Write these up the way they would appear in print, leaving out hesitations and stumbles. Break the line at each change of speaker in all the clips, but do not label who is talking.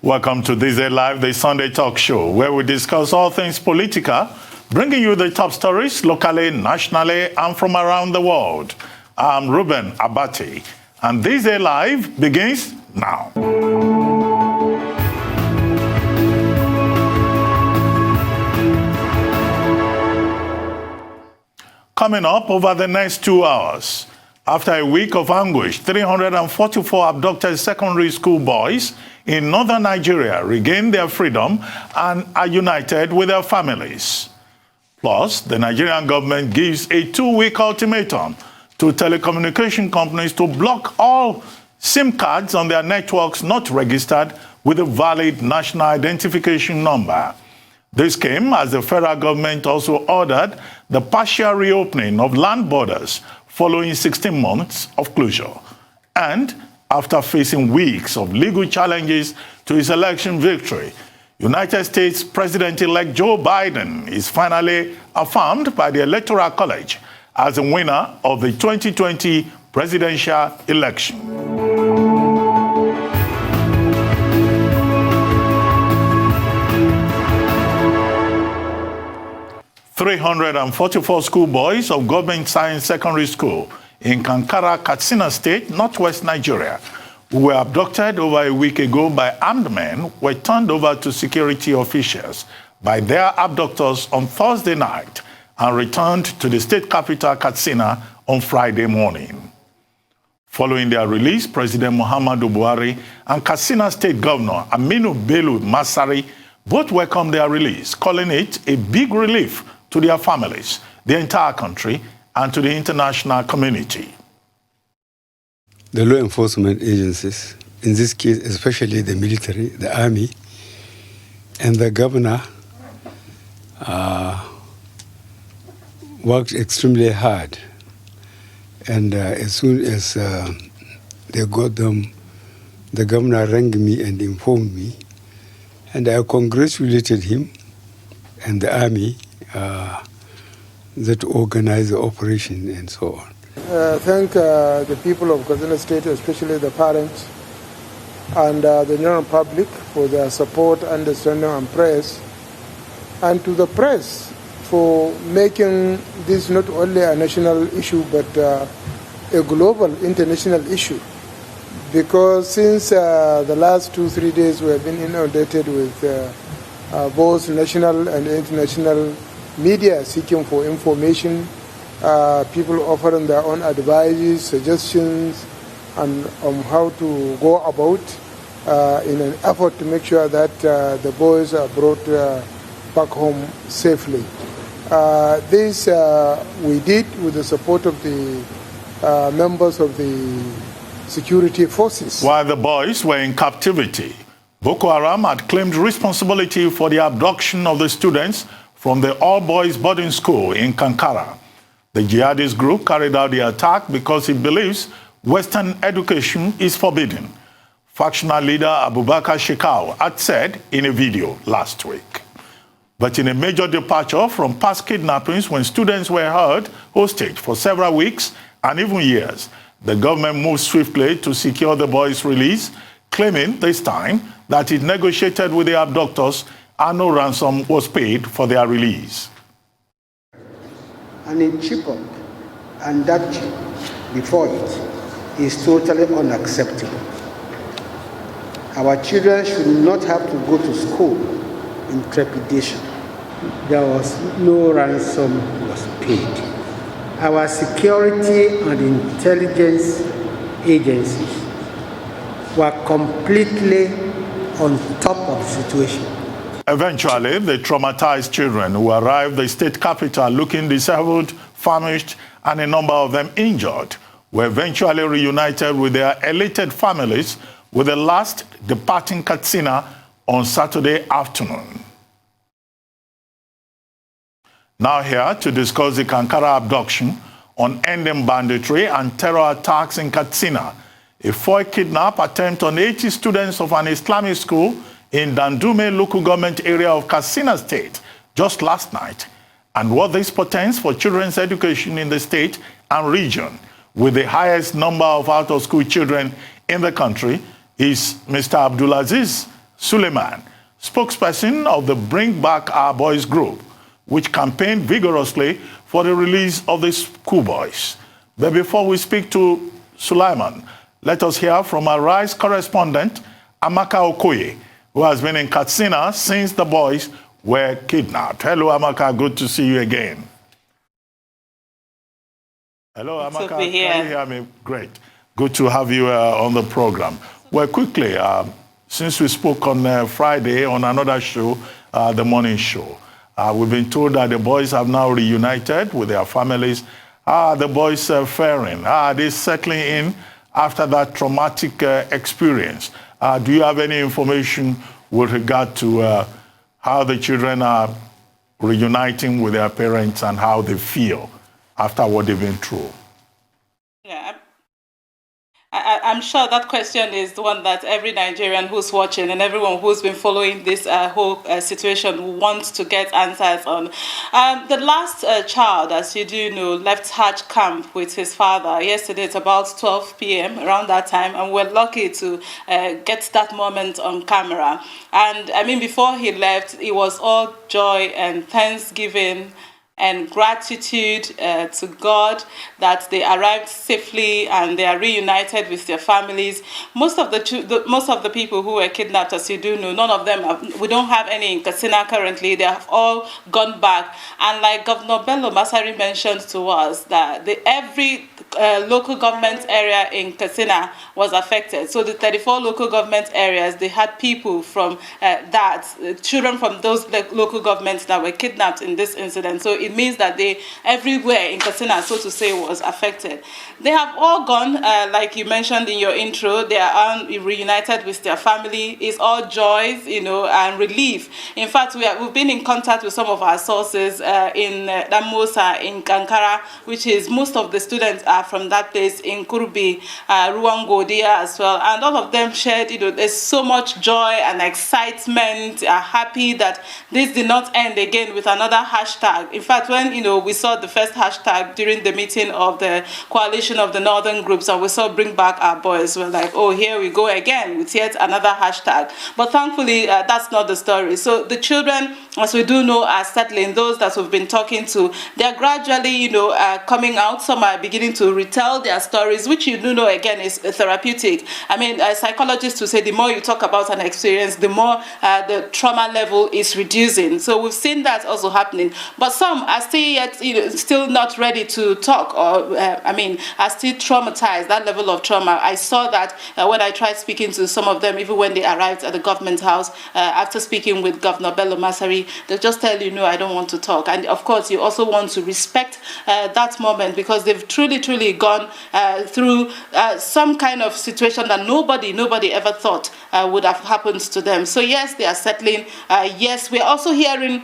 Welcome to THISDAY Live, the Sunday talk show, where we discuss all things political, bringing you the top stories locally, nationally, and from around the world. I'm Ruben Abati, and THISDAY Live begins now. Coming up over the next 2 hours, after a week of anguish, 344 abducted secondary school boys in northern Nigeria regained their freedom and are united with their families. Plus, the Nigerian government gives a 2-week ultimatum to telecommunication companies to block all SIM cards on their networks not registered with a valid national identification number. This came as the federal government also ordered the partial reopening of land borders following 16 months of closure. And after facing weeks of legal challenges to his election victory, United States President-elect Joe Biden is finally affirmed by the Electoral College as the winner of the 2020 presidential election. 344 schoolboys of Government Science Secondary School in Kankara, Katsina State, northwest Nigeria, who were abducted over a week ago by armed men, were turned over to security officials by their abductors on Thursday night and returned to the state capital, Katsina, on Friday morning. Following their release, President Muhammadu Buhari and Katsina State Governor Aminu Bello Masari both welcomed their release, calling it a big relief to their families, the entire country, and to the international community.
The law enforcement agencies, in this case especially the military, the army, and the governor worked extremely hard. And as soon as they got them, the governor rang me and informed me, and I congratulated him and the army that organized the operation and so on.
Thank the people of Katsina State, especially the parents and the general public for their support, understanding and prayers, and to the press for making this not only a national issue but a global, international issue. Because since the last 2-3 days we have been inundated with both national and international media seeking for information, people offering their own advices, suggestions, and on how to go about in an effort to make sure that the boys are brought back home safely. This we did with the support of the members of the security forces.
While the boys were in captivity, Boko Haram had claimed responsibility for the abduction of the students from the all-boys boarding school in Kankara. The jihadist group carried out the attack because it believes Western education is forbidden. Factional leader Abubakar Shekau had said in a video last week. But in a major departure from past kidnappings when students were held hostage for several weeks and even years, the government moved swiftly to secure the boys' release, claiming this time that it negotiated with the abductors and no ransom was paid for their release.
And in Chibok, and that before it, is totally unacceptable. Our children should not have to go to school in trepidation. There was no ransom was paid. Our security and intelligence agencies were completely on top of the situation.
Eventually, the traumatized children who arrived at the state capital looking disabled, famished, and a number of them injured were eventually reunited with their elated families, with the last departing Katsina on Saturday afternoon. Now here to discuss the Kankara abduction, on ending banditry and terror attacks in Katsina, a foil kidnap attempt on 80 students of an Islamic school in Dandume local government area of Katsina State just last night, and what this portends for children's education in the state and region, with the highest number of out-of-school children in the country, is Mr. Abdulaziz Suleiman, spokesperson of the Bring Back Our Boys group, which campaigned vigorously for the release of the schoolboys. But before we speak to Suleiman, let us hear from our Rise correspondent, Amaka Okoye, who has been in Katsina since the boys were kidnapped. Hello, Amaka. Good to see you again. Hello, Amaka. Can you hear me? Great. Good to have you on the program. Well, quickly, since we spoke on Friday on another show, the morning show, we've been told that the boys have now reunited with their families. How are the boys faring? How are they settling in after that traumatic experience? Do you have any information with regard to how the children are reuniting with their parents and how they feel after what they've been through?
Yeah, I'm sure that question is the one that every Nigerian who's watching and everyone who's been following this whole situation wants to get answers on. The last child, as you do know, left Hajj camp with his father yesterday at about 12 p.m., around that time, and we're lucky to get that moment on camera. And I mean, before he left, it was all joy and thanksgiving and gratitude to God that they arrived safely and they are reunited with their families. Most of the people who were kidnapped, as you do know, none of them we don't have any in Katsina currently. They have all gone back. And like Governor Bello Masari mentioned to us, that every local government area in Katsina was affected. So the 34 local government areas, they had people from children from those local governments that were kidnapped in this incident. So it means that they everywhere in Katsina, so to say, was affected. They have all gone, like you mentioned in your intro, they are reunited with their family. It's all joys, and relief. In fact, we've been in contact with some of our sources in Damosa, in Kankara, which is most of the students are from that place, in Kurbi, Ruangodia as well. And all of them shared, there's so much joy and excitement, are happy that this did not end again with another hashtag. In fact, when we saw the first hashtag during the meeting of the coalition of the northern groups and we saw Bring Back Our Boys, we're like, oh, here we go again with yet another hashtag. But thankfully, that's not the story. So the children, as we do know, are settling. Those that we've been talking to, they're gradually, coming out. Some are beginning to retell their stories, which you do know, again, is therapeutic. I mean, psychologists will say the more you talk about an experience, the more the trauma level is reducing. So we've seen that also happening. But some are still not ready to talk, or are still traumatized, that level of trauma. I saw that when I tried speaking to some of them, even when they arrived at the government house, after speaking with Governor Bello Masari, they'll just tell you, no, I don't want to talk. And of course, you also want to respect that moment, because they've truly gone through some kind of situation that nobody ever thought would have happened to them. So yes, they are settling. Yes, we're also hearing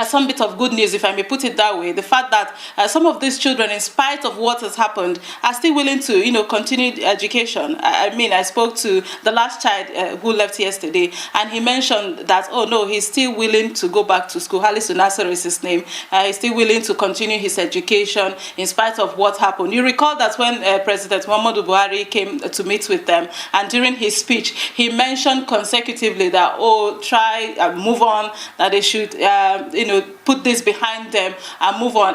some bit of good news, if I may put it that way. The fact that some of these children, in spite of what has happened, are still willing to, continue education. I spoke to the last child who left yesterday, and he mentioned that, oh no, he's still willing to go back to school. Halisu Nasser is his name. He's still willing to continue his education in spite of what happened. You recall that when President Muhammadu Buhari came to meet with them, and during his speech, he mentioned consecutively that, try and move on, that they should, put this behind them and move on.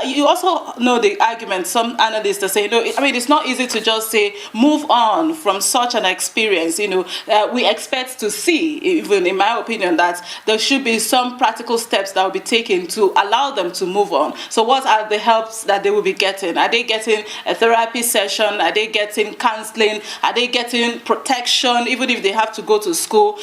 You also know the argument. Some analysts are saying, it's not easy to just say move on from such an experience. We expect to see, even in my opinion, that there should be some practical steps that will be taken to allow them to move on. So what are the helps that they will be getting? Are they getting a therapy session? Are they getting counseling? Are they getting protection, even if they have to go to school?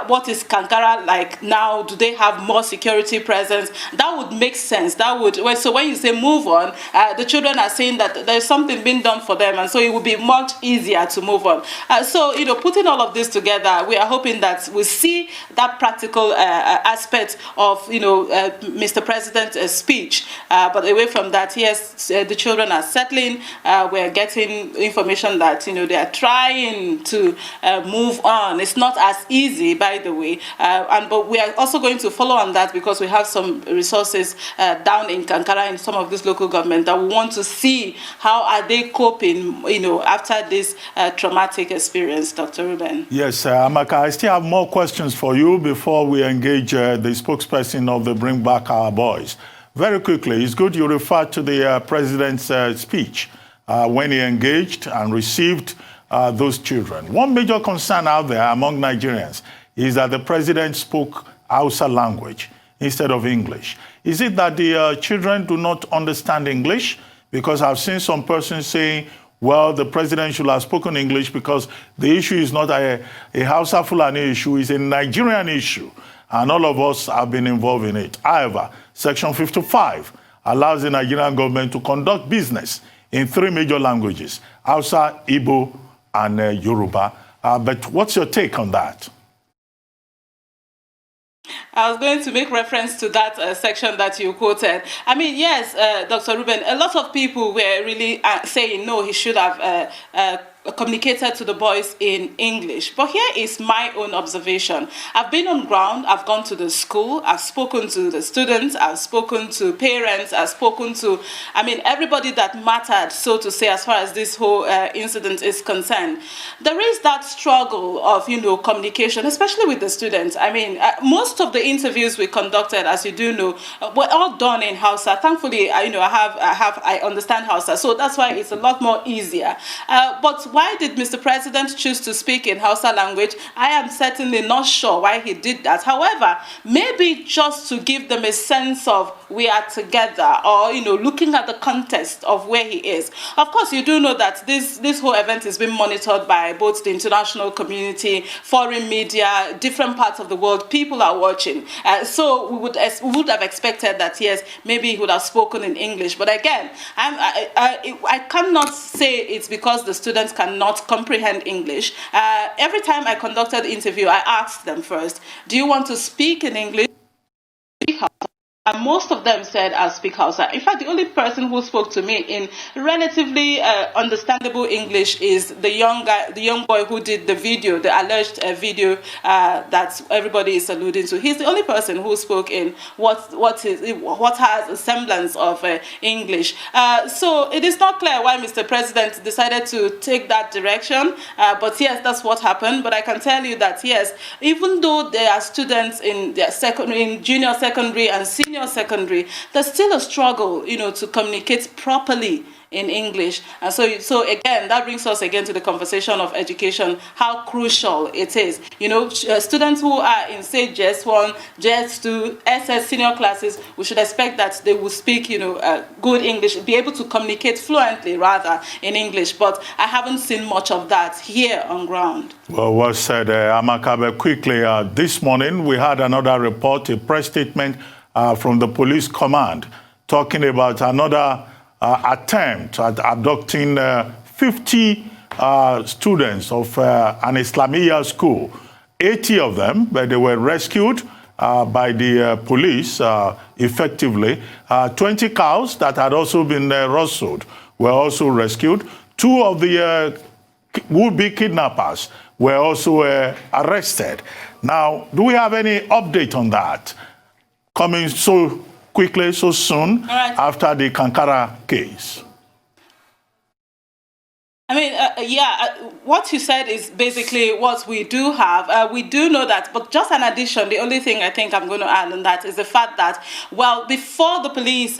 What is Kankara like now? Do they have more security presence? That would make sense. So when you say move on, the children are saying that there's something being done for them, and so it would be much easier to move on. So putting all of this together, we are hoping that we see that practical aspect of Mr. President's speech. But away from that, yes, the children are settling. We're getting information that they are trying to move on. It's not as easy, by the way, but we are also going to follow on that, because we have have some resources down in Kankara in some of these local government that we want to see how are they coping, after this traumatic experience, Dr. Ruben.
Yes, Amaka, I still have more questions for you before we engage the spokesperson of the Bring Back Our Boys. Very quickly, it's good you referred to the president's speech when he engaged and received those children. One major concern out there among Nigerians is that the president spoke Hausa language instead of English. Is it that the children do not understand English? Because I've seen some persons saying, well, the president should have spoken English because the issue is not a Hausa Fulani issue, it's a Nigerian issue. And all of us have been involved in it. However, Section 55 allows the Nigerian government to conduct business in 3 major languages, Hausa, Igbo, and Yoruba. But what's your take on that?
I was going to make reference to that section that you quoted. I mean, yes, Dr. Ruben, a lot of people were really saying, no, he should have communicated to the boys in English. But here is my own observation. I've been on ground, I've gone to the school, I've spoken to the students, I've spoken to parents, I've spoken to, everybody that mattered, so to say, as far as this whole incident is concerned. There is that struggle of, communication, especially with the students. Most of the interviews we conducted, as you do know, were all done in Hausa. Thankfully, I understand Hausa, so that's why it's a lot more easier. But why did Mr. President choose to speak in Hausa language? I am certainly not sure why he did that. However, maybe just to give them a sense of we are together, or looking at the context of where he is. Of course, you do know that this whole event is being monitored by both the international community, foreign media, different parts of the world. People are watching, so we would have expected that yes, maybe he would have spoken in English. But again, I cannot say it's because the students cannot comprehend English. Every time I conducted the interview, I asked them first, do you want to speak in English? And most of them said, I'll speak Hausa. In fact, the only person who spoke to me in relatively understandable English is the young boy who did the video, the alleged video that everybody is alluding to. He's the only person who spoke in what has a semblance of English. So it is not clear why Mr. President decided to take that direction. But yes, that's what happened. But I can tell you that yes, even though there are students in their junior secondary and senior secondary, there's still a struggle, to communicate properly in English. And so again, that brings us again to the conversation of education, how crucial it is. Students who are in, say, JS1, JS2, SS senior classes, we should expect that they will speak, good English, be able to communicate fluently, rather, in English. But I haven't seen much of that here on ground.
Well said, Amaka. Quickly, this morning we had another report, a press statement from the police command, talking about another attempt at abducting 50 students of an Islamia school. 80 of them, but they were rescued by the police effectively. 20 cows that had also been rustled were also rescued. 2 of the would-be kidnappers were also arrested. Now, do we have any update on that? Coming so quickly, so soon, after the Kankara case?
What you said is basically what we do have. We do know that, but just an addition, the only thing I think I'm going to add on that is the fact that, well, before the police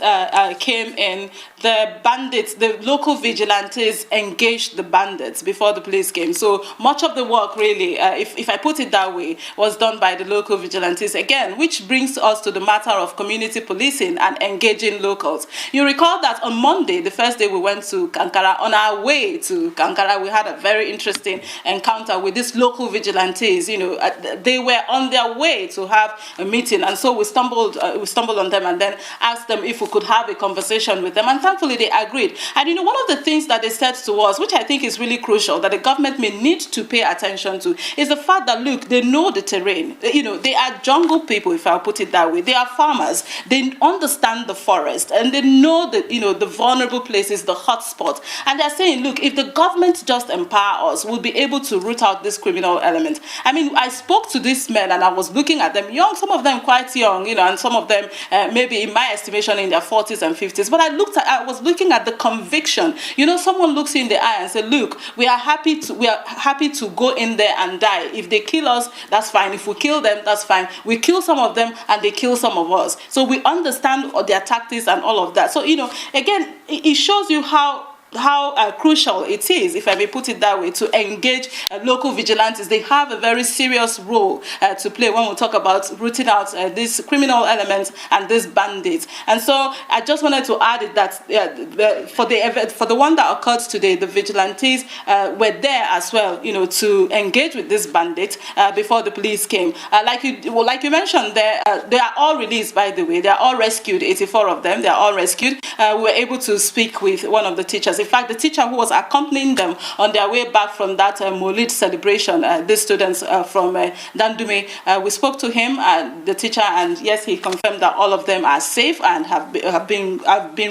came in, the bandits, the local vigilantes engaged the bandits before the police came. So much of the work really, if I put it that way, was done by the local vigilantes again, which brings us to the matter of community policing and engaging locals. You recall that on Monday, the first day we went to Kankara, on our way to Kankara, we had a very interesting encounter with these local vigilantes. They were on their way to have a meeting, and so we stumbled on them and then asked them if we could have a conversation with them, and thankfully they agreed. And one of the things that they said to us, which I think is really crucial, that the government may need to pay attention to, is the fact that, look, they know the terrain. They are jungle people, if I put it that way. They are farmers. They understand the forest, and they know the vulnerable places, the hot spots. And they're saying, look, if the government just empower us, we'll be able to root out this criminal element. I mean, I spoke to these men and I was looking at them young, some of them quite young, and some of them maybe in my estimation in their 40s and 50s. But I was looking at the conviction. Someone looks you in the eye and say, look, we are happy to go in there and die. If they kill us, that's fine. If we kill them, that's fine. We kill some of them and they kill some of us. So we understand their tactics and all of that. So, again, it shows you how crucial it is, if I may put it that way, to engage local vigilantes. They have a very serious role to play when we talk about rooting out these criminal elements and these bandits. And so I just wanted to add that for the one that occurred today, the vigilantes were there as well, to engage with this bandit before the police came. Like you mentioned, they are all released, by the way. They are all rescued, 84 of them. They are all rescued. We were able to speak with one of the teachers. In fact, the teacher who was accompanying them on their way back from that Molid celebration, these students from Dandume, we spoke to him, the teacher, and yes, he confirmed that all of them are safe and have been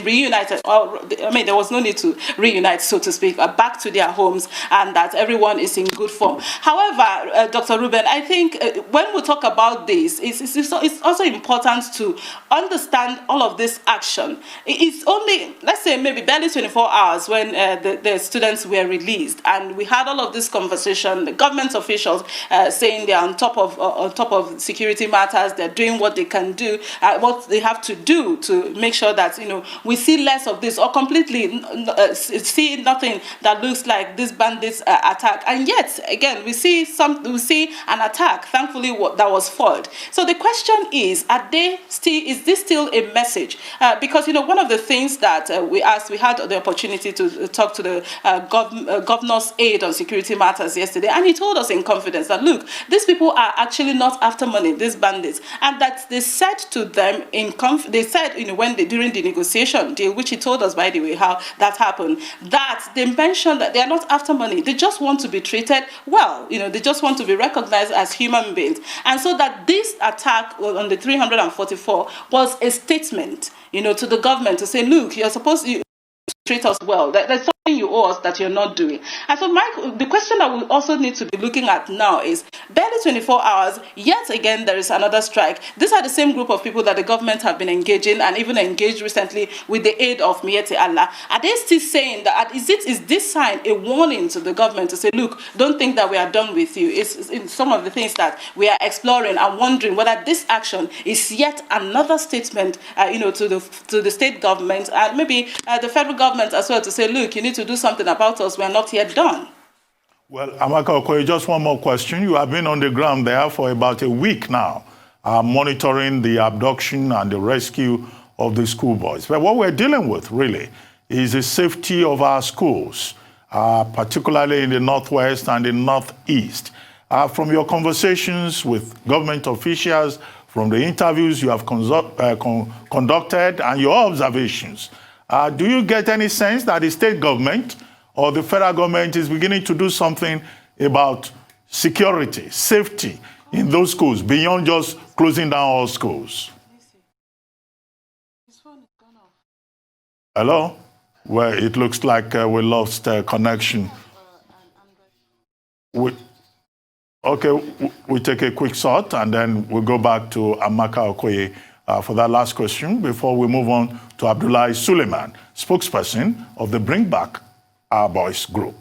reunited. There was no need to reunite, so to speak, back to their homes, and that everyone is in good form. However, Dr. Ruben, I think when we talk about this, it's also important to understand all of this action. It's only, let's say, maybe barely 24 hours when the students were released, and we had all of this conversation, the government officials saying they're on top of security matters, they're doing what they can do, what they have to do to make sure that we see less of this, or completely see nothing that looks like this bandits attack. And yet again, we see an attack, thankfully, that was foiled. So the question is, is this still a message? Because one of the things that we had the opportunity to talk to the governor's aide on security matters yesterday, and he told us in confidence that, look, these people are actually not after money, these bandits, and that they said to them when during the negotiation deal, which he told us, by the way, how that happened, that they mentioned that they are not after money, they just want to be treated well, they just want to be recognized as human beings, and so that this attack on the 344 was a statement, to the government to say, look, you're supposed to treat us well. There's something you owe us that you're not doing. And so the question that we also need to be looking at now is, barely 24 hours, yet again there is another strike. These are the same group of people that the government have been engaging, and even engaged recently with the aid of Miyetti Allah. Are they still saying that, is this sign a warning to the government to say, look, don't think that we are done with you? It's some of the things that we are exploring and wondering whether this action is yet another statement, to the state government and maybe the federal government as well, to say, look, you need to do something about us. We are not yet done.
Well, Amaka Okoye, just one more question. You have been on the ground there for about a week now, monitoring the abduction and the rescue of the schoolboys. But what we're dealing with, really, is the safety of our schools, particularly in the Northwest and the Northeast. From your conversations with government officials, from the interviews you have conducted, and your observations, do you get any sense that the state government or the federal government is beginning to do something about security, safety in those schools, beyond just closing down all schools? Hello? Well, it looks like we lost connection. We take a quick shot, and then we'll go back to Amaka Okoye for that last question before we move on to Abdullahi Suleiman, spokesperson of the Bring Back Our Boys group.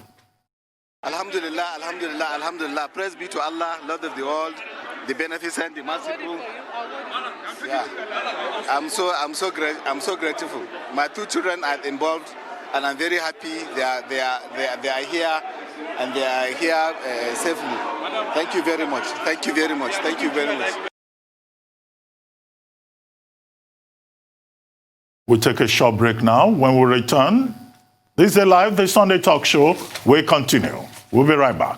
Alhamdulillah, alhamdulillah, alhamdulillah. Praise be to Allah, Lord of the world, the beneficent, the merciful. Yeah, I'm so grateful. My two children are involved, and I'm very happy they are here, and they are here safely. Thank you very much. Thank you very much. Thank you very much.
We'll take a short break now. When we return, this is Live, the Sunday talk show. We continue. We'll be right back.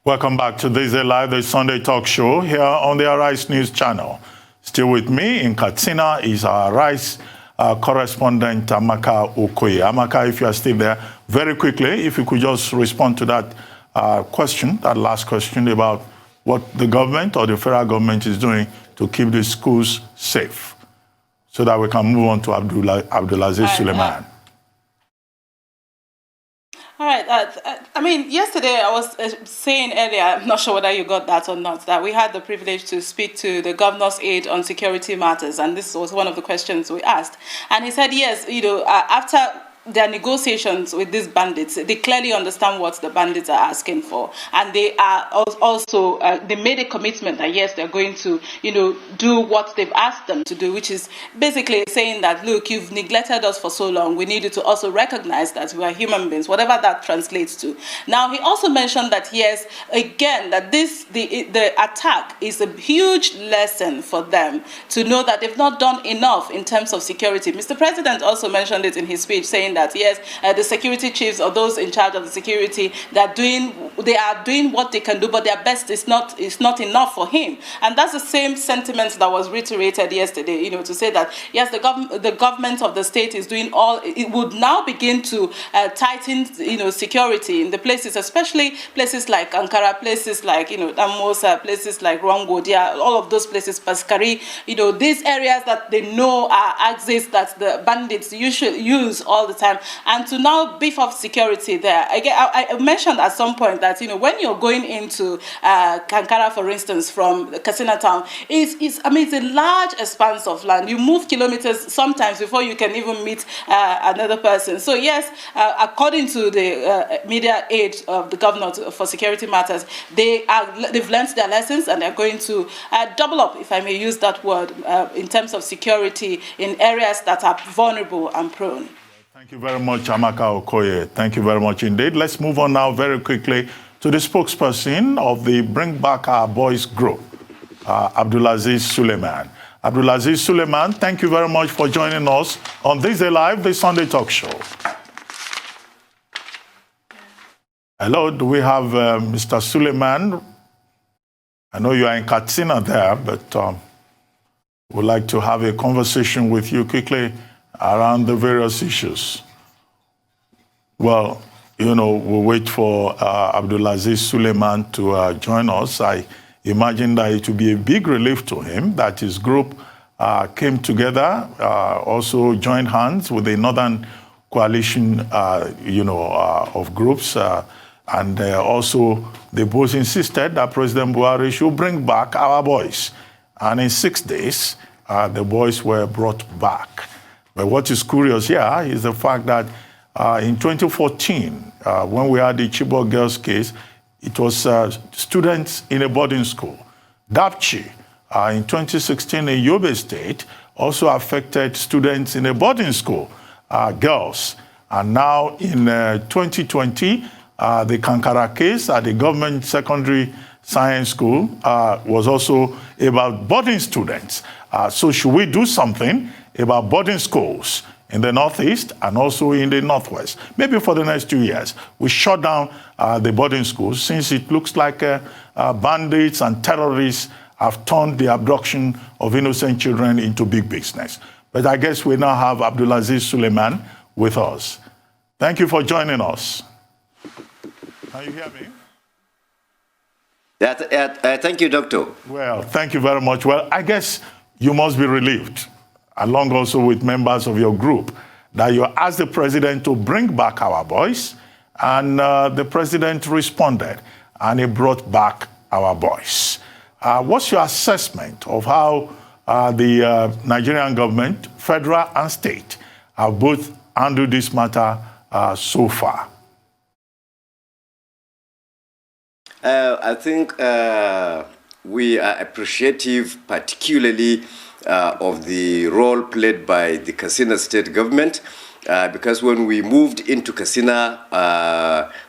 Welcome back to THISDAY Live, the Sunday talk show here on the Arise News channel. Still with me in Katsina is our Arise correspondent, Amaka Okoye. Amaka, if you are still there, very quickly, if you could just respond to that question, that last question about what the government or the federal government is doing to keep the schools safe, so that we can move on to Abdulaziz Suleiman.
All right. I mean, yesterday I was saying earlier, I'm not sure whether you got that or not, that we had the privilege to speak to the governor's aide on security matters, and this was one of the questions we asked. And he said, yes, after their negotiations with these bandits, they clearly understand what the bandits are asking for, and they are also they made a commitment that yes, they're going to do what they've asked them to do, which is basically saying that, look, you've neglected us for so long, we need you to also recognize that we are human beings, whatever that translates to. Now, he also mentioned that yes, again, that the attack is a huge lesson for them to know that they've not done enough in terms of security. Mr. President also mentioned it in his speech, saying that yes, the security chiefs or those in charge of the security, they are doing what they can do, but their best is not enough for him. And that's the same sentiment that was reiterated yesterday, to say that yes, the government of the state is doing all. It would now begin to tighten security in the places, especially places like Kankara, places like Damosa, places like Rwangodia, all of those places, Paskari, these areas that they know are axes that the bandits usually use all the time, and to now beef up security there. I mentioned at some point that when you're going into Kankara, for instance, from Katsina town, it's a large expanse of land. You move kilometers sometimes before you can even meet another person. So yes, according to the media aide of the governor for security matters, they've learned their lessons, and they're going to double up, if I may use that word, in terms of security in areas that are vulnerable and prone.
Thank you very much, Amaka Okoye. Thank you very much indeed. Let's move on now very quickly to the spokesperson of the Bring Back Our Boys group, Abdulaziz Suleiman. Abdulaziz Suleiman, thank you very much for joining us on THISDAY Live, the Sunday talk show. Hello, do we have Mr. Suleiman? I know you are in Katsina there, but we'd like to have a conversation with you quickly around the various issues. Well, we'll wait for Abdulaziz Suleiman to join us. I imagine that it will be a big relief to him that his group came together, also joined hands with the Northern Coalition, of groups, and also they both insisted that President Buhari should bring back our boys. And in 6 days, the boys were brought back. But what is curious here is the fact that in 2014, when we had the Chibok girls case, it was students in a boarding school. Dapchi, in 2016 in Yobe State, also affected students in a boarding school, girls. And now in 2020, the Kankara case at the government secondary science school was also about boarding students. So should we do something about boarding schools in the Northeast and also in the Northwest? Maybe for the next 2 years, we shut down the boarding schools, since it looks like bandits and terrorists have turned the abduction of innocent children into big business. But I guess we now have Abdulaziz Suleiman with us. Thank you for joining us. Can you hear me?
Thank you, Doctor.
Well, thank you very much. Well, I guess you must be relieved, along also with members of your group, that you asked the president to bring back our boys, and the president responded, and he brought back our boys. What's your assessment of how the Nigerian government, federal and state, have both handled this matter so far?
I think we are appreciative, particularly of the role played by the Katsina state government, because when we moved into Katsina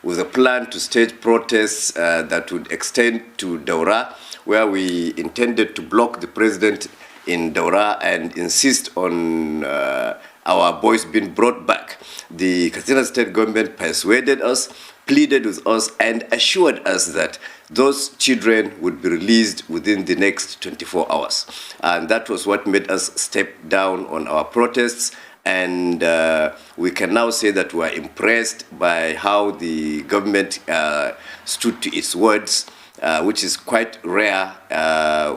with a plan to stage protests that would extend to Daura, where we intended to block the president in Daura and insist on our boys being brought back. The Katsina State government persuaded us, pleaded with us, and assured us that those children would be released within the next 24 hours. And that was what made us step down on our protests. And we can now say that we are impressed by how the government stood to its words, which is quite rare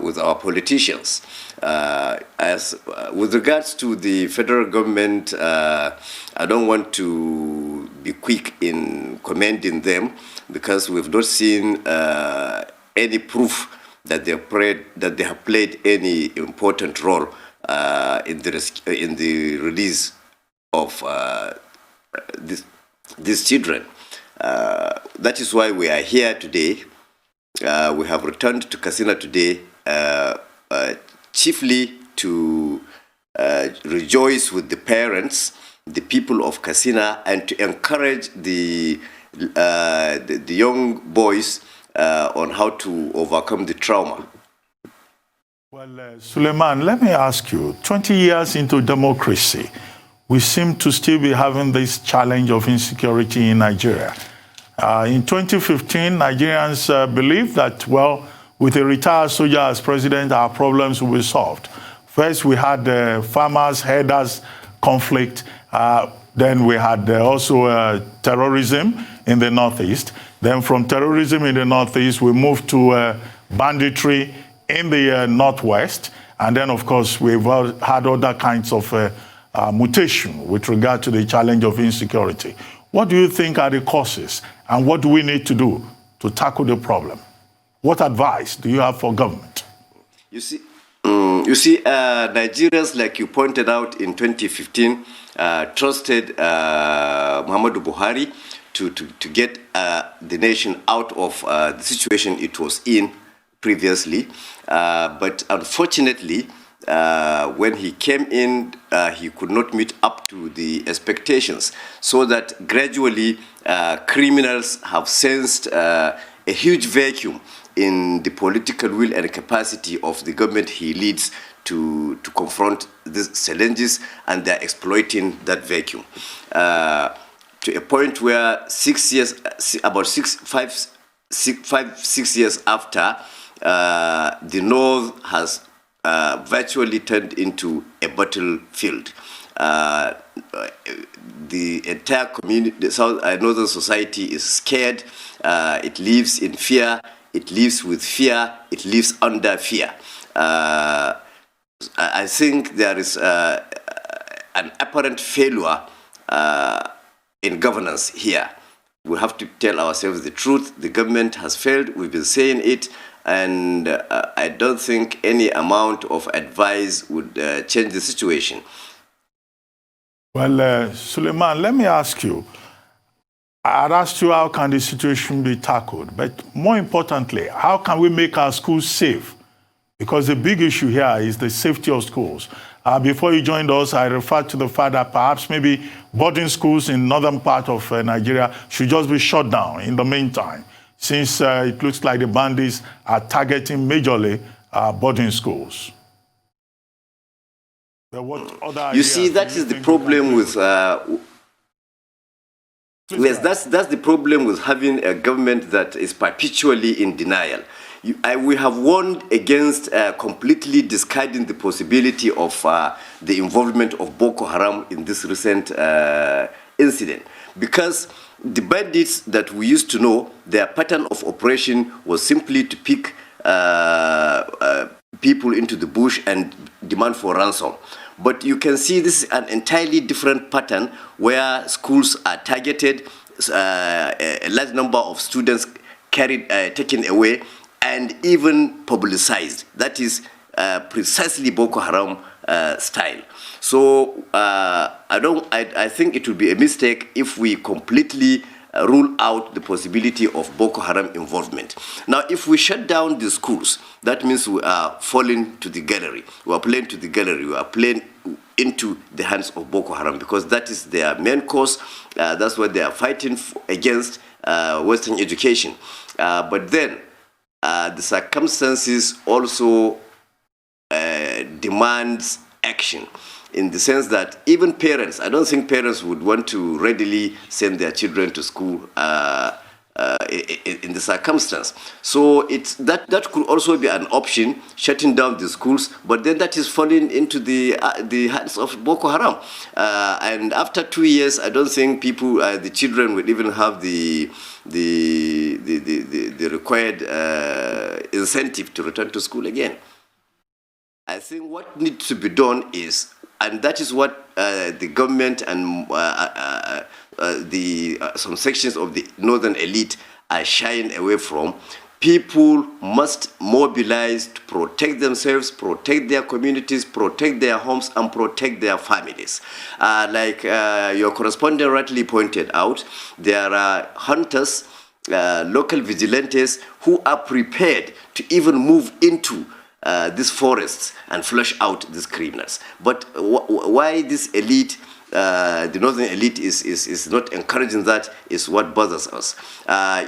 with our politicians. With regards to the federal government, I don't want to be quick in commending them because we've not seen any proof that they have played any important role in the release of these children. That is why we are here today. We have returned to Katsina today chiefly to rejoice with the parents, the people of Katsina, and to encourage the young boys on how to overcome the trauma.
Well, Suleiman, let me ask you, 20 years into democracy, we seem to still be having this challenge of insecurity in Nigeria. In 2015, Nigerians believed that, well, with a retired soldier as president, our problems will be solved. First, we had the farmers-herders conflict. Then we had also terrorism in the Northeast. Then from terrorism in the Northeast, we moved to banditry in the Northwest. And then, of course, we've had other kinds of mutation with regard to the challenge of insecurity. What do you think are the causes? And what do we need to do to tackle the problem? What advice do you have for government?
You see, Nigerians, like you pointed out in 2015, trusted Muhammadu Buhari to get the nation out of the situation it was in previously. But unfortunately, when he came in, he could not meet up to the expectations. So that gradually criminals have sensed a huge vacuum in the political will and capacity of the government he leads to confront these challenges, and they're exploiting that vacuum to a point where 6 years after, the North has virtually turned into a battlefield. The entire community, the northern society is scared. It lives in fear. It lives with fear. It lives under fear. I think there is an apparent failure in governance here. We have to tell ourselves the truth. The government has failed. We've been saying it. And I don't think any amount of advice would change the situation.
Well, Suleiman, let me ask you. I'd asked you how can the situation be tackled, but more importantly, how can we make our schools safe? Because the big issue here is the safety of schools. Before you joined us, I referred to the fact that perhaps maybe boarding schools in northern part of Nigeria should just be shut down in the meantime, since it looks like the bandits are targeting majorly boarding schools.
You see, that is the problem with... yes, that's the problem with having a government that is perpetually in denial. We have warned against completely discarding the possibility of the involvement of Boko Haram in this recent incident, because the bandits that we used to know, their pattern of operation was simply to pick people into the bush and demand for ransom. But you can see this is an entirely different pattern where schools are targeted, a large number of students taken away, and even publicized. That is precisely Boko Haram style. So I think it would be a mistake if we completely rule out the possibility of Boko Haram involvement. Now, if we shut down the schools, that means we are falling to the gallery. We are playing to the gallery. We are playing into the hands of Boko Haram, because that is their main cause. That's what they are fighting against, Western education. But then the circumstances also demands action, in the sense that even parents, I don't think parents would want to readily send their children to school in the circumstance. So that could also be an option, shutting down the schools, but then that is falling into the hands of Boko Haram. And after 2 years, I don't think the children would even have the required incentive to return to school again. I think what needs to be done is, and that is what the government and some sections of the northern elite are shying away from. People must mobilize to protect themselves, protect their communities, protect their homes, and protect their families. Like your correspondent rightly pointed out, there are hunters, local vigilantes who are prepared to even move into these forests and flush out these criminals. But why this elite, the northern elite, is not encouraging that is what bothers us.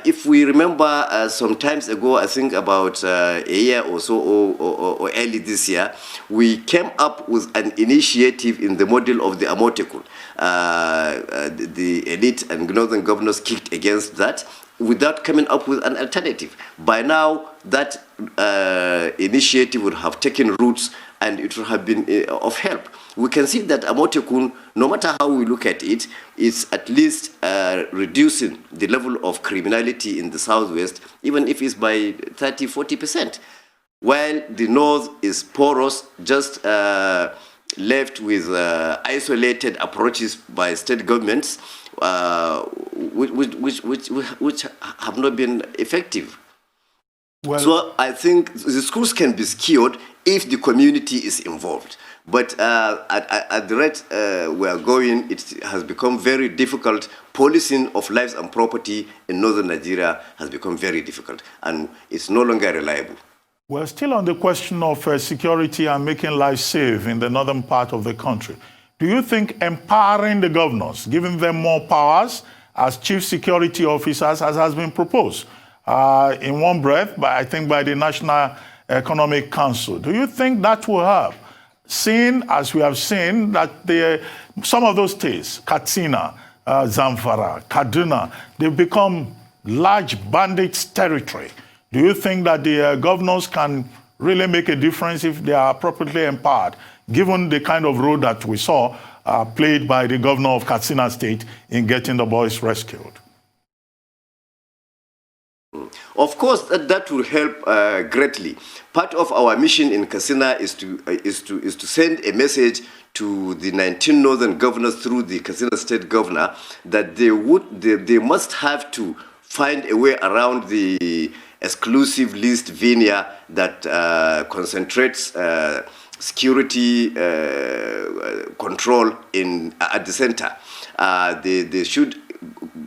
If we remember some times ago, I think about a year or so, or early this year, we came up with an initiative in the model of the Amotekun. The elite and northern governors kicked against that without coming up with an alternative. By now, that initiative would have taken roots and it would have been of help. We can see that Amotekun, no matter how we look at it, is at least reducing the level of criminality in the southwest, even if it's by 30–40%. While the north is porous, just left with isolated approaches by state governments, which have not been effective. Well, so I think the schools can be secured if the community is involved. But at the rate we are going, it has become very difficult. Policing of lives and property in northern Nigeria has become very difficult, and it's no longer reliable.
We're still on the question of security and making life safe in the northern part of the country. Do you think empowering the governors, giving them more powers as chief security officers, as has been proposed in one breath, I think by the National Economic Council, do you think that will help? Seeing, as we have seen, that some of those states, Katsina, Zamfara, Kaduna, they've become large bandits territory. Do you think that the governors can really make a difference if they are appropriately empowered, given the kind of role that we saw played by the governor of Katsina State in getting the boys rescued?
Of course, that will help greatly. Part of our mission in Katsina is to send a message to the 19 northern governors through the Katsina State governor that they must have to find a way around the exclusive list veneer that concentrates security control at the center. They should,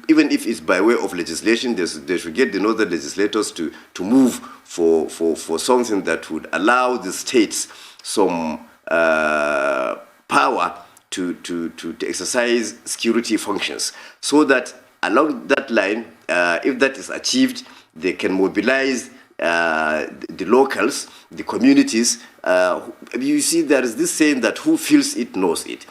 even if it's by way of legislation, they should get the northern legislators to move for something that would allow the states some power to exercise security functions, so that along that line, if that is achieved, they can mobilize the locals, the communities. You see, there is this saying that who feels it knows it.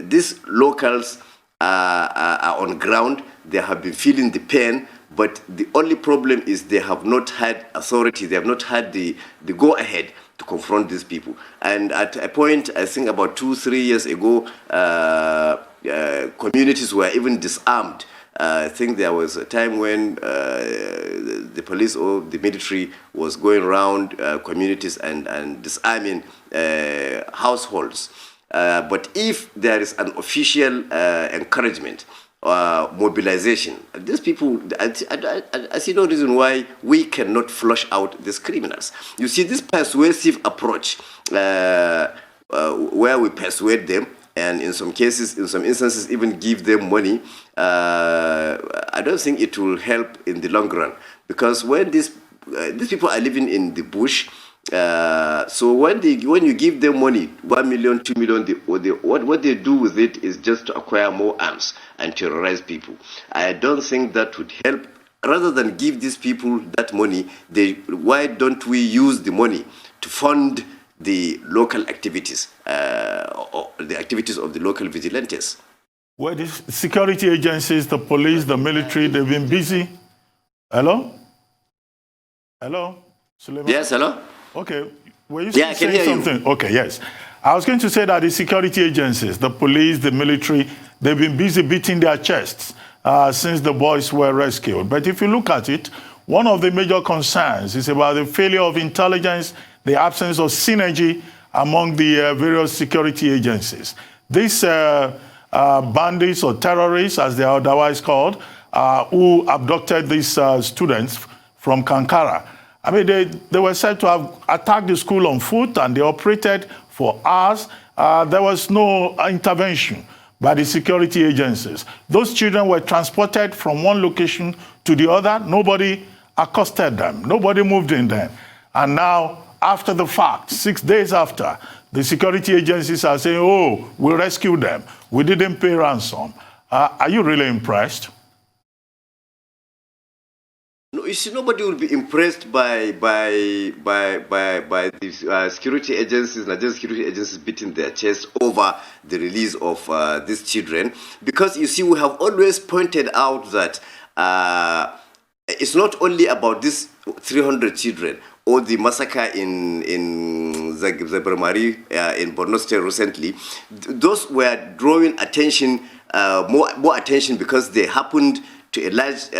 These locals are on ground. They have been feeling the pain, but the only problem is they have not had authority. They have not had the go-ahead to confront these people. And at a point, I think about 2–3 years ago, communities were even disarmed. I think there was a time when the police or the military was going around communities and disarming households. But if there is an official encouragement, mobilization, these people, I see no reason why we cannot flush out these criminals. You see, this persuasive approach, where we persuade them, and in some cases, in some instances, even give them money, I don't think it will help in the long run. Because when these people are living in the bush, so when you give them money, 1 million, 2 million, what they do with it is just to acquire more arms and terrorize people. I don't think that would help. Rather than give these people that money, why don't we use the money to fund the local activities, or the activities of the local vigilantes.
Well, the security agencies, the police, the military, they've been busy. Hello? Hello? Suleiman?
Yes, hello?
Okay. Were you
Yeah, I can
saying
hear
something?
you.
Okay, yes. I was going to say that the security agencies, the police, the military, they've been busy beating their chests since the boys were rescued. But if you look at it, one of the major concerns is about the failure of intelligence, the absence of synergy among the various security agencies. These bandits or terrorists, as they are otherwise called, who abducted these students from Kankara. I mean, they were said to have attacked the school on foot, and they operated for hours. There was no intervention by the security agencies. Those children were transported from one location to the other. Nobody accosted them. Nobody moved in them. And now, after the fact, 6 days after, the security agencies are saying, oh, we rescued them. We didn't pay ransom. Are you really impressed?
No, you see, nobody will be impressed by these security agencies, Nigerian security agencies beating their chest over the release of these children, because you see, we have always pointed out that it's not only about these 300 children or the massacre in Zabarmari in Borno State recently. Those were drawing attention, more attention, because they happened to a large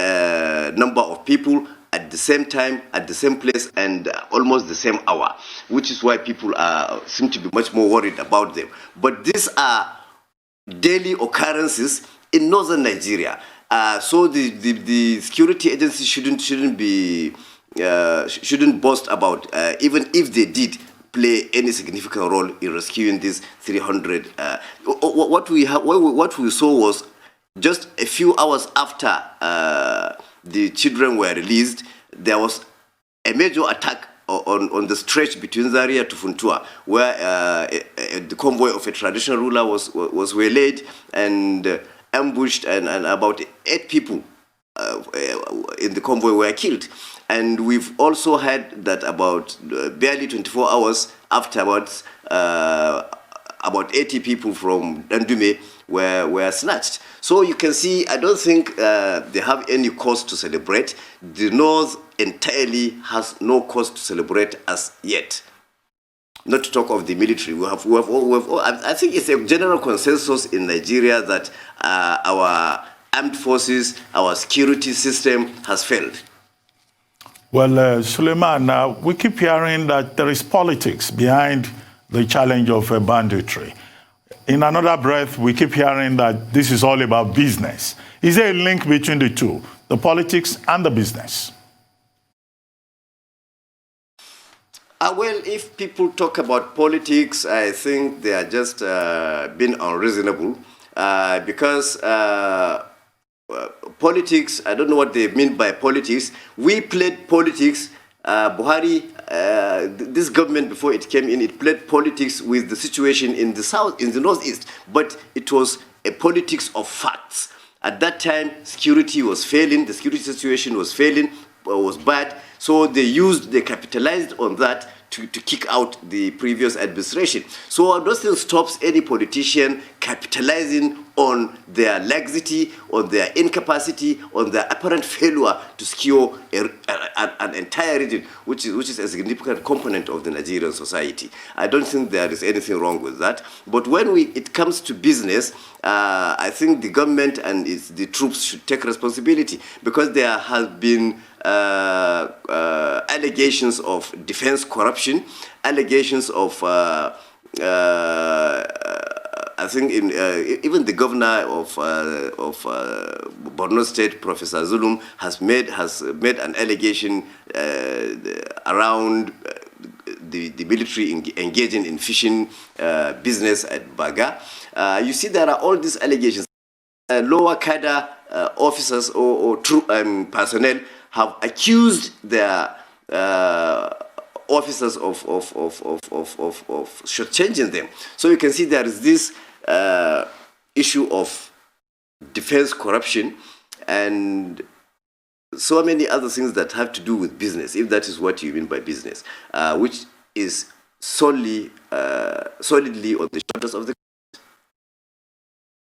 number of people at the same time, at the same place, and almost the same hour, which is why people seem to be much more worried about them. But these are daily occurrences in northern Nigeria. So the security agencies shouldn't boast about, even if they did play any significant role in rescuing these 300. What we saw was, just a few hours after the children were released, there was a major attack on the stretch between Zaria to Funtua, where the convoy of a traditional ruler was waylaid and ambushed, and about 8 people in the convoy were killed. And we've also heard that about barely 24 hours afterwards, about 80 people from Dandume were snatched. So you can see, I don't think they have any cause to celebrate. The North entirely has no cause to celebrate as yet. Not to talk of the military. I think it's a general consensus in Nigeria that our armed forces, our security system has failed.
Well, Suleiman, we keep hearing that there is politics behind the challenge of banditry. In another breath, we keep hearing that this is all about business. Is there a link between the two, the politics and the business?
Well, if people talk about politics, I think they are just being unreasonable, because politics, I don't know what they mean by politics. We played politics. Buhari, this government, before it came in, it played politics with the situation in the south, in the northeast, but it was a politics of facts. At that time, security was failing, the security situation was failing, was bad, so they capitalized on that to kick out the previous administration. So nothing stops any politician capitalizing on their laxity, on their incapacity, on their apparent failure to secure an entire region, which is a significant component of the Nigerian society. I don't think there is anything wrong with that. But when it comes to business, I think the government and the troops should take responsibility, because there has been allegations of defense corruption, allegations of I think even the governor of Borno State, Professor Zulum, has made an allegation around the military engaging in fishing business at Baga. You see, there are all these allegations. Lower cadre officers or personnel have accused their officers of shortchanging them. So you can see there is this issue of defense corruption and so many other things that have to do with business, if that is what you mean by business, which is solidly on the shoulders of the.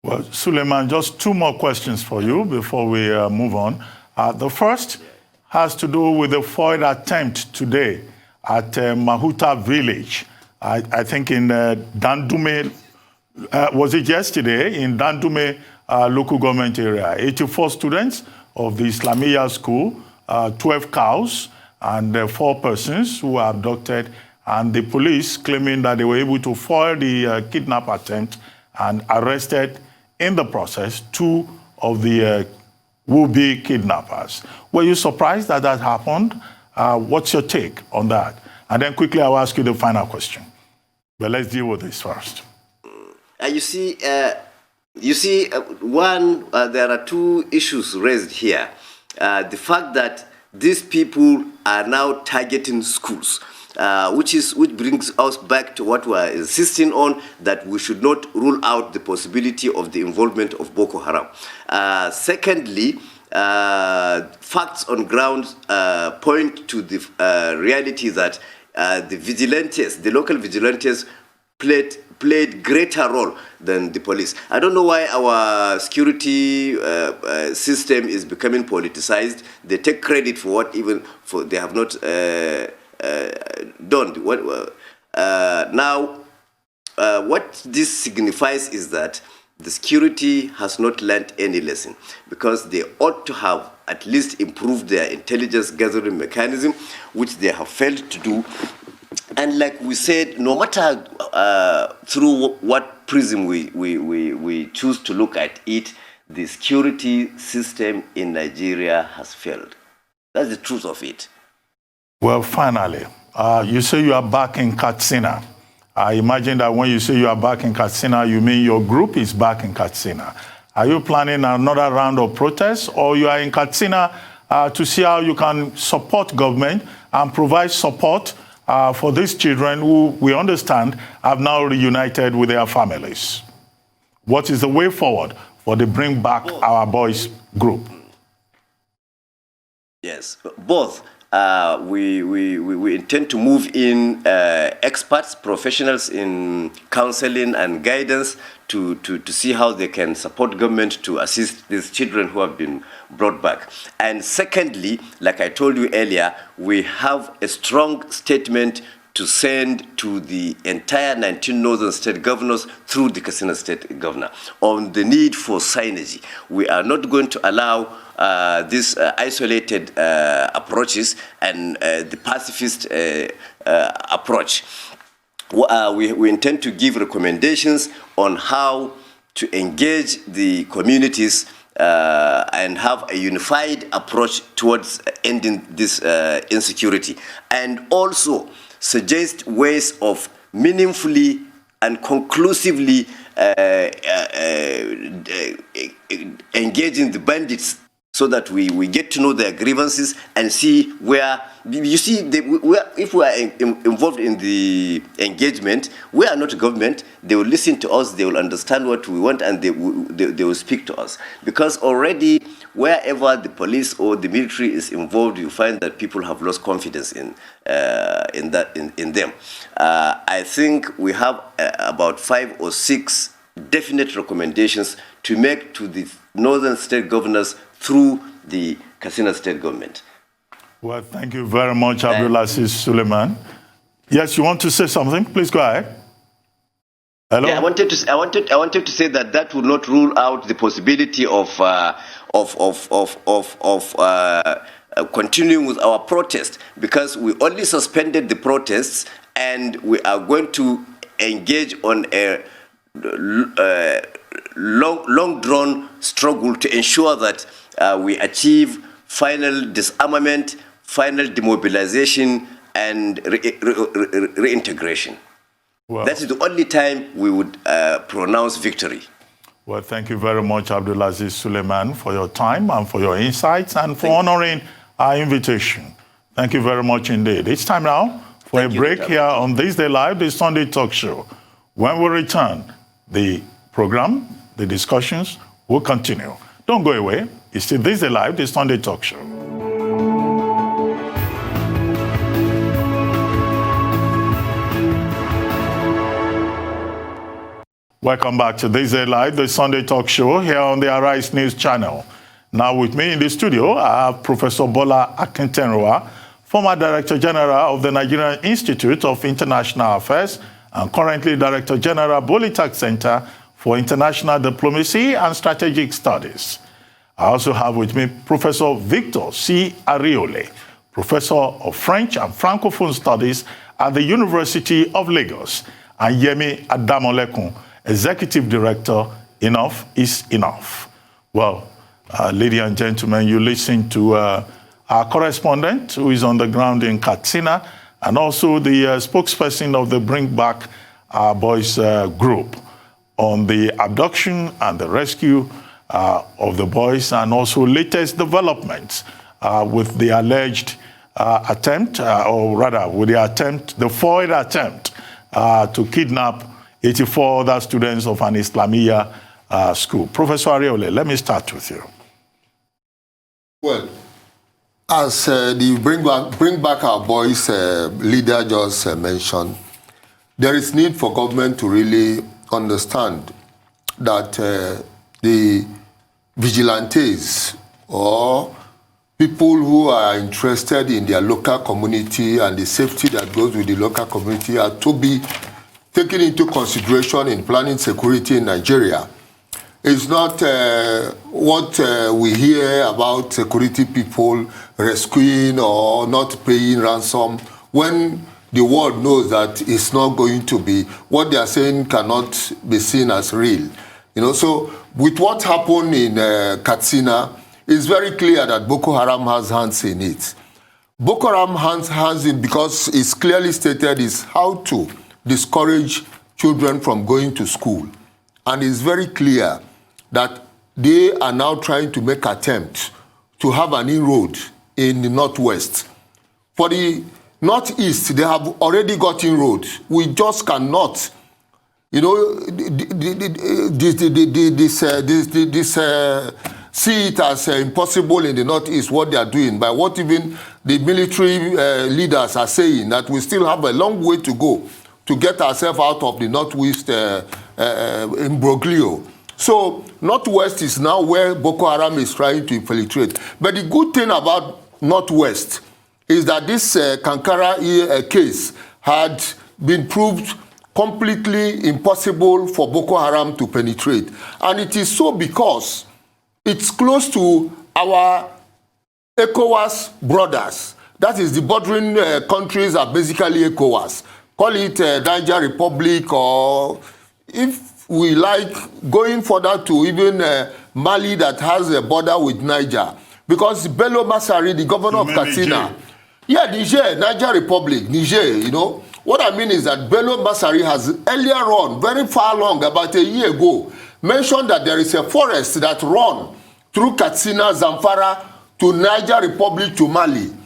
Well, Suleiman, just two more questions for you before we move on. The first has to do with the foiled attempt today at Mahuta village. I think in Dandume, was it yesterday, in Dandume local government area. 84 students of the Islamiyah school, 12 cows, and 4 persons who were abducted, and the police claiming that they were able to foil the kidnap attempt and arrested in the process 2 of the would-be kidnappers. Were you surprised that that happened? What's your take on that? And then quickly I'll ask you the final question. But let's deal with this first.
You see, there are 2 issues raised here. The fact that these people are now targeting schools, which brings us back to what we are insisting on, that we should not rule out the possibility of the involvement of Boko Haram. Secondly, facts on ground point to the reality that the local vigilantes played greater role than the police. I don't know why our security system is becoming politicized. They take credit for what they have not done. What this signifies is that the security has not learned any lesson, because they ought to have at least improved their intelligence gathering mechanism, which they have failed to do. And like we said, no matter through what prism we choose to look at it, the security system in Nigeria has failed. That's the truth of it.
Well, finally, you say you are back in Katsina. I imagine that when you say you are back in Katsina, you mean your group is back in Katsina. Are you planning another round of protests, or you are in Katsina to see how you can support government and provide support for these children who, we understand, have now reunited with their families? What is the way forward for the Bring Back Our Boys group?
Yes, both. We intend to move in experts, professionals in counseling and guidance to see how they can support government to assist these children who have been brought back. And secondly, like I told you earlier, we have a strong statement to send to the entire 19 northern state governors through the Katsina state governor on the need for synergy. We are not going to allow these isolated approaches and the pacifist approach. We intend to give recommendations on how to engage the communities and have a unified approach towards ending this insecurity, and also suggest ways of meaningfully and conclusively engaging the bandits, so that we get to know their grievances and see where, you see, if we are involved in the engagement, we are not government. They will listen to us, they will understand what we want, and they will speak to us. Because already, wherever the police or the military is involved, you find that people have lost confidence in them. I think we have about 5 or 6 definite recommendations to make to the northern state governors through the Katsina state government.
Well, thank you very much, Abdulaziz Suleiman. Yes, you want to say something? Please go ahead. Hello?
Yeah, I wanted to say that would not rule out the possibility of continuing with our protest, because we only suspended the protests, and we are going to engage on a long-drawn struggle to ensure that we achieve final disarmament, final demobilization, and reintegration. Well, that is the only time we would pronounce victory.
Well, thank you very much, Abdulaziz Suleiman, for your time and for your insights and for honoring our invitation. Thank you very much indeed. It's time now for a break here on THISDAY Live, the Sunday talk show. When we return, the program, the discussions will continue. Don't go away. It's still THISDAY Live, the Sunday talk show. Welcome back to THISDAY Live, the Sunday talk show here on the Arise News channel. Now with me in the studio, I have Professor Bola Akintenwa, former Director General of the Nigerian Institute of International Affairs and currently Director General Bolitag Center for International Diplomacy and Strategic Studies. I also have with me Professor Victor C. Ariole, Professor of French and Francophone Studies at the University of Lagos, and Yemi Adamolekun, Executive Director, Enough is Enough. Well, ladies and gentlemen, you listen to our correspondent who is on the ground in Katsina and also the spokesperson of the Bring Back Our Boys group on the abduction and the rescue of the boys and also latest developments with the alleged attempt, or rather with the foiled attempt to kidnap 84 other students of an Islamia school. Professor Ariole, let me start with you.
Well, as the Bring Back Our Boys leader just mentioned, there is need for government to really understand that the vigilantes or people who are interested in their local community and the safety that goes with the local community are to be taken into consideration in planning security in Nigeria. It's not what we hear about security people rescuing or not paying ransom when the world knows that it's not going to be, what they are saying cannot be seen as real. You know, so with what happened in Katsina, it's very clear that Boko Haram has hands in it. Boko Haram has hands in because it's clearly stated is how to discourage children from going to school. And it's very clear that they are now trying to make attempts to have an inroad in the Northwest. For the Northeast, they have already got inroads. We just cannot, you know, see it as impossible in the Northeast, what they are doing, by what even the military leaders are saying, that we still have a long way to go to get ourselves out of the Northwest imbroglio. So Northwest is now where Boko Haram is trying to infiltrate. But the good thing about Northwest is that this Kankara case had been proved completely impossible for Boko Haram to penetrate. And it is so because it's close to our ECOWAS brothers. That is, the bordering countries are basically ECOWAS. Call it Niger Republic, or if we like, going further to even Mali that has a border with Niger. Because Bello Masari, the governor of Katsina, Niger Republic, Niger, you know. What I mean is that Bello Masari has earlier on, very far long, about a year ago, mentioned that there is a forest that runs through Katsina, Zamfara, to Niger Republic, to Mali.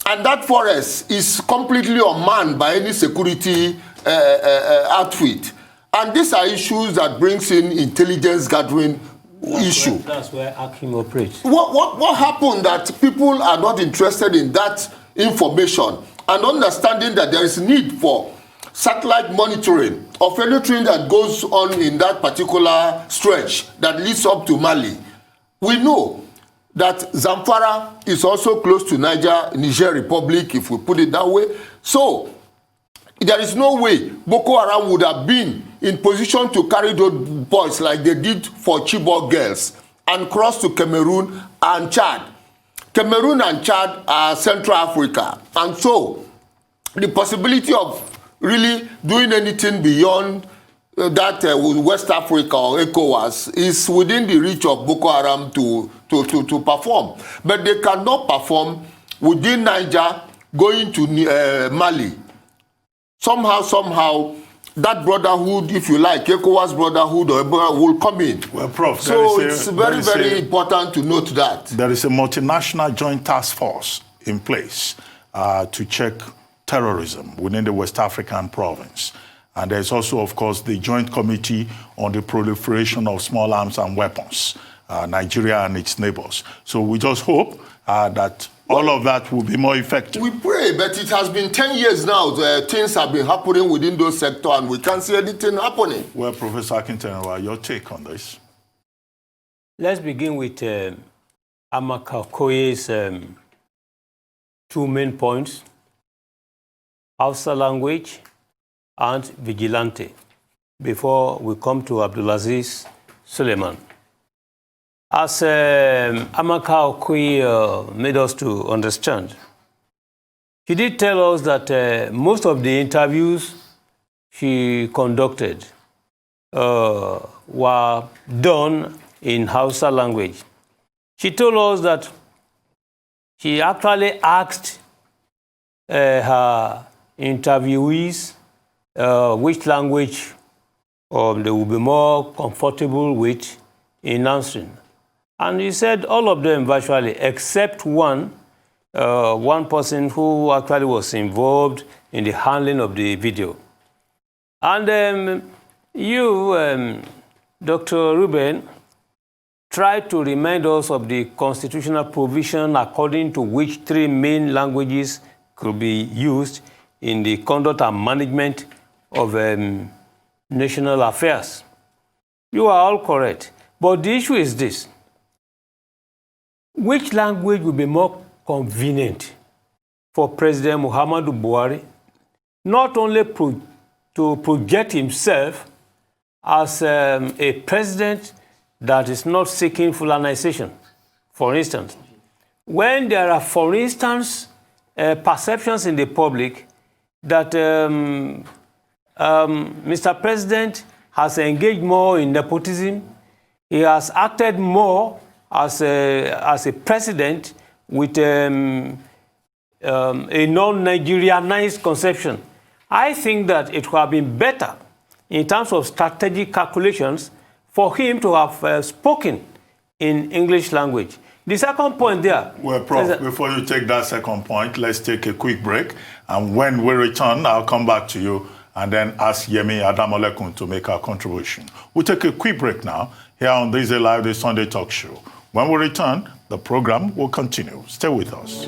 And that forest is completely unmanned by any security outfit. And these are issues that brings in intelligence gathering issue.
That's where Akim operates.
What happened that people are not interested in that information and understanding that there is need for satellite monitoring of anything that goes on in that particular stretch that leads up to Mali? We know that Zamfara is also close to Niger Republic, if we put it that way. So there is no way Boko Haram would have been in position to carry those boys like they did for Chibok girls and cross to Cameroon and Chad. Cameroon and Chad are Central Africa. And so the possibility of really doing anything beyond that West Africa or ECOWAS is within the reach of Boko Haram to perform. But they cannot perform within Niger going to Mali. Somehow, that brotherhood, if you like, ECOWAS brotherhood or will come in.
Well, Prof,
so it's very important to note that.
There is a multinational joint task force in place to check terrorism within the West African province. And there's also, of course, the Joint Committee on the Proliferation of Small Arms and Weapons, Nigeria and its neighbors. So we just hope that all of that will be more effective.
We pray, but it has been 10 years now. Things have been happening within those sectors, and we can't see anything happening.
Well, Professor Akintenwa, your take on this?
Let's begin with Amaka Okoye's 2 main points: Hausa language and vigilante, before we come to Abdulaziz Suleiman. As Amaka Okoye made us to understand, she did tell us that most of the interviews she conducted were done in Hausa language. She told us that she actually asked her interviewees which language they would be more comfortable with in answering. And he said all of them virtually, except one person who actually was involved in the handling of the video. And Dr. Ruben, tried to remind us of the constitutional provision according to which 3 main languages could be used in the conduct and management of national affairs. You are all correct. But the issue is this: which language would be more convenient for President Muhammadu Buhari, not only to project himself as a president that is not seeking Fulanization, for instance. When there are, for instance, perceptions in the public that Mr. President has engaged more in nepotism, he has acted more as a president with a non-Nigerianized conception. I think that it would have been better in terms of strategic calculations for him to have spoken in English language. The second point there...
Well, Prof, before you take that second point, let's take a quick break. And when we return, I'll come back to you and then ask Yemi Adamolekun to make our contribution. We'll take a quick break now here on THISDAY Live, the Sunday Talk Show. When we return, the program will continue. Stay with us.